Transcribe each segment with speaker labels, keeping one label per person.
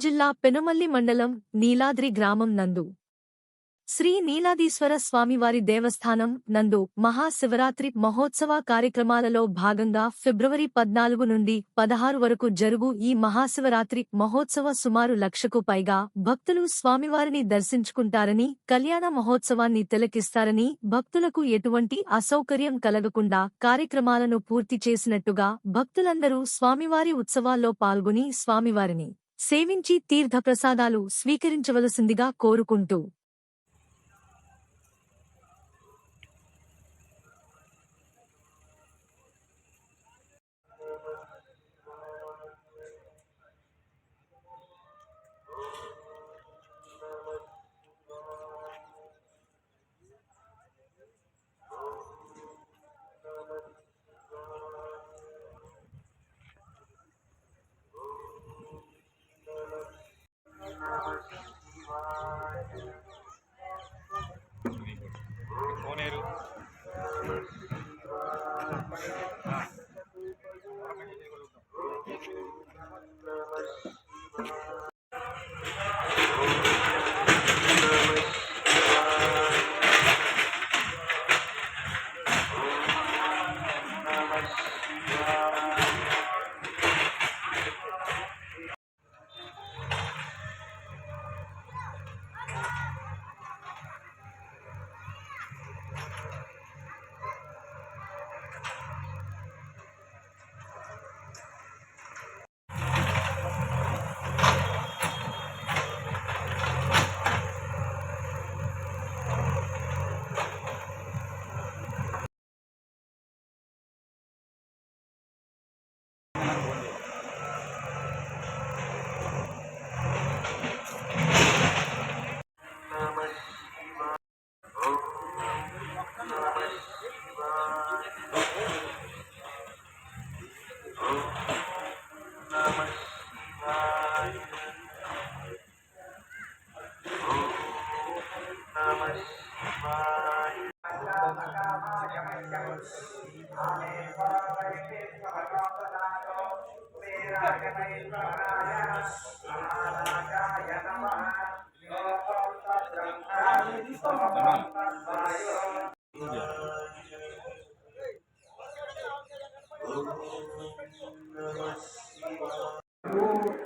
Speaker 1: జిల్లా పెనుమల్లి మండలం నీలాద్రి గ్రామం నందు శ్రీ నీలాదీశ్వర స్వామివారి దేవస్థానం నందు మహాశివరాత్రి మహోత్సవ కార్యక్రమాలలో భాగంగా ఫిబ్రవరి 14 నుండి 16 వరకు జరుగు ఈ మహాశివరాత్రి మహోత్సవ సుమారు 1,00,000కు పైగా భక్తులు స్వామివారిని దర్శించుకుంటారని, కళ్యాణ మహోత్సవాన్ని తిలకిస్తారని, భక్తులకు ఎటువంటి అసౌకర్యం కలగకుండా కార్యక్రమాలను పూర్తి చేసినట్టుగా భక్తులందరూ స్వామివారి ఉత్సవాల్లో పాల్గొని స్వామివారిని సేవించి తీర్థప్రసాదాలు స్వీకరించవలసిందిగా కోరుకుంటూ
Speaker 2: కోనేరు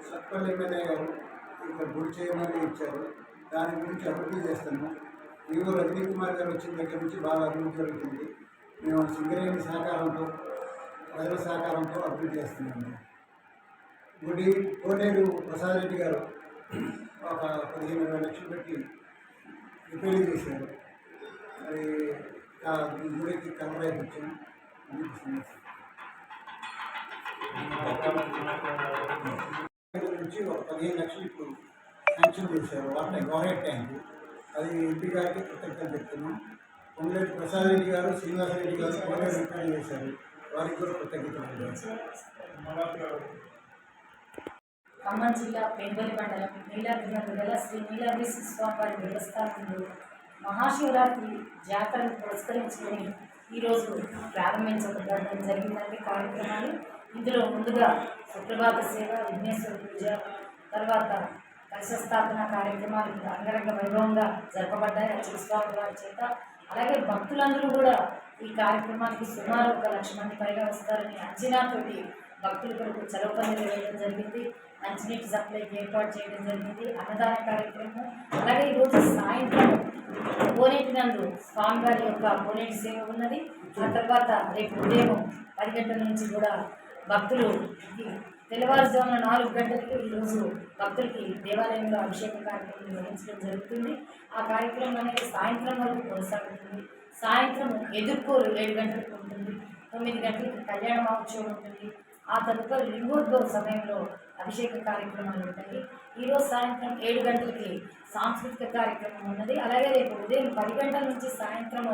Speaker 3: సత్పల్లి ఎమ్మెల్యే గారు ఇక్కడ గుడి చేయమని ఇచ్చారు. దాని గురించి అభివృద్ధి చేస్తాము. ఈవో రజనీ కుమార్ గారు వచ్చిన దగ్గర నుంచి బాగా అభివృద్ధి జరుగుతుంది. మేము సింగరేణి సహకారంతో, ప్రజల సహకారంతో అభివృద్ధి చేస్తున్నాము. గుడి కోనేరు ప్రసాద్ రెడ్డి గారు ఒక 15-20 లక్షలు పెట్టి రిపేరింగ్ చేశారు. అది గుడికి కవర్ అయిపోయింది. నుంచి ఒక 15 లక్షలు ఇప్పుడు శాంక్షన్ చేశారు. వాటర్ ట్యాంక్ అది ఎంపీ గారికి కృతజ్ఞతలు చెప్తున్నాం. పొంగులేటి ప్రసాద్ రెడ్డి గారు, శ్రీనివాసరెడ్డి గారు కోనేరు రిపేర్ చేశారు. వారికి కూడా కృతజ్ఞతలు.
Speaker 4: ఖమ్మం జిల్లా పెనుమల్లి మండలం నీలాద్రి గల శ్రీ నీలాద్రీశ్వర స్వామివారి దేవస్థానంలో మహాశివరాత్రి జాతరను పురస్కరించుకొని ఈరోజు ప్రారంభించబడడం జరిగిందండి కార్యక్రమాలు. ఇందులో ముందుగా సుప్రభాత సేవ, విఘ్నేశ్వర పూజ, తర్వాత కలశస్థాపన కార్యక్రమాలు అంగరంగ వైభవంగా జరపబడ్డాయి అర్చక స్వామి వారి చేత. అలాగే భక్తులందరూ కూడా ఈ కార్యక్రమానికి సుమారు 1,00,000 మంది పైగా వస్తారని అంచనాతోటి భక్తుల కొరకు చలవపల్లి వేయడం జరిగింది. మంచినీటి సప్లైకి ఏర్పాటు చేయడం జరిగింది. అన్నదాన కార్యక్రమం, అలాగే ఈరోజు సాయంత్రం కోనేటి నందు స్వామివారి యొక్క కోనేటి సేవ ఉన్నది. ఆ తర్వాత రేపు ఉదయం 10 గంటల నుంచి కూడా భక్తులు తెల్లవారుజామున 4 గంటలకు ఈరోజు భక్తులకి దేవాలయంలో అభిషేక కార్యక్రమం నిర్వహించడం జరుగుతుంది. ఆ కార్యక్రమం అనేది సాయంత్రం వరకు కొనసాగుతుంది. సాయంత్రం ఎదుర్కోలు 7 గంటలకు ఉంటుంది. 9 గంటలకు కళ్యాణ మహోత్సవం ఉంటుంది. ఆ తదుపరి లింగోద్భవ సమయంలో అభిషేక కార్యక్రమాలు ఉంటాయి. ఈరోజు సాయంత్రం 7 గంటలకి సాంస్కృతిక కార్యక్రమం ఉన్నది. అలాగే రేపు ఉదయం 10 గంటల నుంచి సాయంత్రం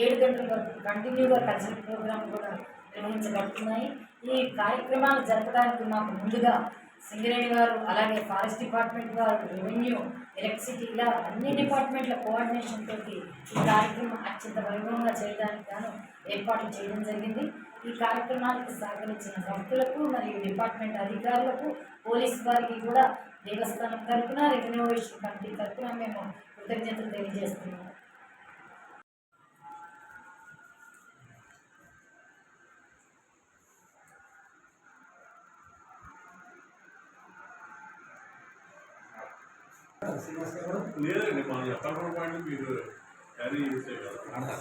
Speaker 4: 7 గంటల వరకు కంటిన్యూగా కల్చరల్ ప్రోగ్రాం కూడా నిర్వహించబడుతున్నాయి. ఈ కార్యక్రమాలు జరపడానికి మాకు ముందుగా సింగరేణి వారు, అలాగే ఫారెస్ట్ డిపార్ట్మెంట్ వారు, రెవెన్యూ, ఎలక్ట్రిసిటీ, ఇలా అన్ని డిపార్ట్మెంట్ల కోఆర్డినేషన్ తోటి ఈ కార్యక్రమం అత్యంత వైభవంగా చేయడానికి గాను ఏర్పాట్లు చేయడం జరిగింది. ఈ కార్యక్రమానికి సహకరించిన భక్తులకు మరియు డిపార్ట్మెంట్ అధికారులకు, పోలీసు వారికి కూడా దేవస్థానం తరపున రెన్యువేషన్ కమిటీ తరపున మేము కృతజ్ఞతలు తెలియజేస్తున్నాము.
Speaker 2: లేదండి మనం ఎక్కడ పాయింట్ మీరు క్యారీ చేసే కదా.